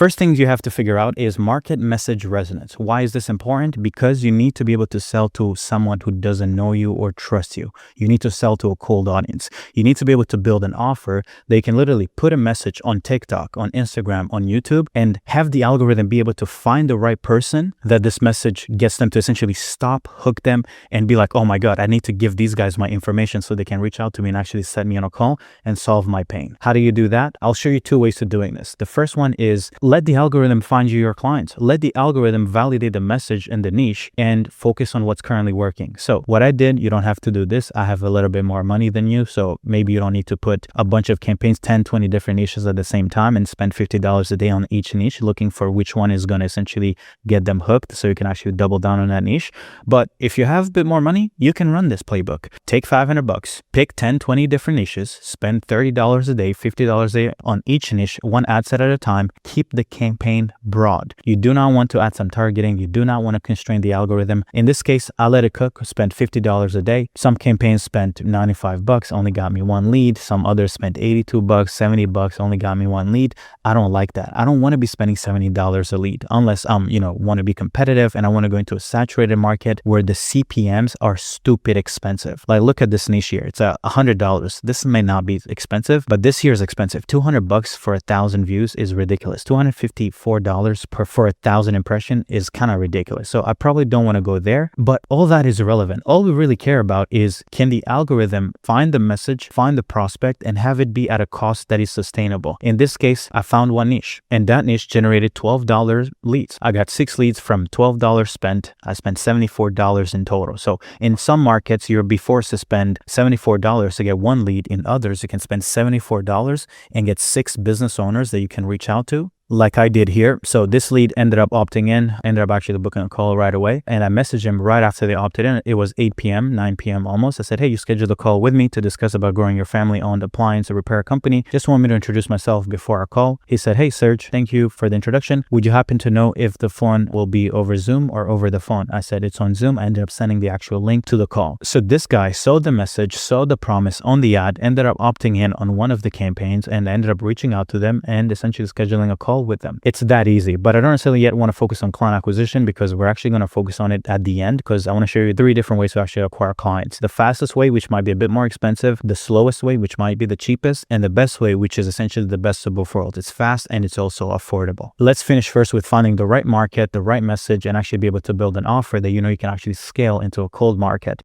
First things you have to figure out is market message resonance. Why is this important? Because you need to be able to sell to someone who doesn't know you or trust you. You need to sell to a cold audience. You need to be able to build an offer. They can literally put a message on TikTok, on Instagram, on YouTube, and have the algorithm be able to find the right person that this message gets them to essentially stop, hook them, and be like, oh my God, I need to give these guys my information so they can reach out to me and actually set me on a call and solve my pain. How do you do that? I'll show you two ways to doing this. The first one is let the algorithm find you your clients. Let the algorithm validate the message and the niche and focus on what's currently working. So what I did, you don't have to do this. I have a little bit more money than you, so maybe you don't need to put a bunch of campaigns, 10, 20 different niches at the same time and spend $50 a day on each niche looking for which one is going to essentially get them hooked so you can actually double down on that niche. But if you have a bit more money, you can run this playbook. Take $500, pick 10, 20 different niches, spend $30 a day, $50 a day on each niche, one ad set at a time. Keep the campaign broad. You do not want to add some targeting. You do not want to constrain the algorithm. In this case, I let it cook, spend $50 a day. Some campaigns spent $95, only got me one lead. Some others spent $82, $70, only got me one lead. I don't like that. I don't want to be spending $70 a lead unless I'm, want to be competitive and I want to go into a saturated market where the CPMs are stupid expensive. Like look at this niche here. It's $100. This may not be expensive, but this here is expensive. $200 for 1,000 views is ridiculous. $254 for 1,000 impression is kind of ridiculous. So I probably don't want to go there, but all that is irrelevant. All we really care about is can the algorithm find the message, find the prospect, and have it be at a cost that is sustainable. In this case, I found one niche and that niche generated $12 leads. I got 6 leads from $12 spent. I spent $74 in total. So in some markets, you'll be forced to spend $74 to get one lead. In others, you can spend $74 and get 6 business owners that you can reach out to, like I did here. So this lead ended up opting in, ended up actually booking a call right away. And I messaged him right after they opted in. It was 8 p.m., 9 p.m. almost. I said, hey, you scheduled a call with me to discuss about growing your family-owned appliance or repair company. Just want me to introduce myself before our call. He said, hey, Serge, thank you for the introduction. Would you happen to know if the phone will be over Zoom or over the phone? I said, it's on Zoom. I ended up sending the actual link to the call. So this guy saw the message, saw the promise on the ad, ended up opting in on one of the campaigns and ended up reaching out to them and essentially scheduling a call with them. It's that easy, but I don't necessarily yet want to focus on client acquisition because we're actually going to focus on it at the end because I want to show you 3 different ways to actually acquire clients. The fastest way, which might be a bit more expensive, the slowest way, which might be the cheapest, and the best way, which is essentially the best of both worlds. It's fast and it's also affordable. Let's finish first with finding the right market, the right message, and actually be able to build an offer that you can actually scale into a cold market.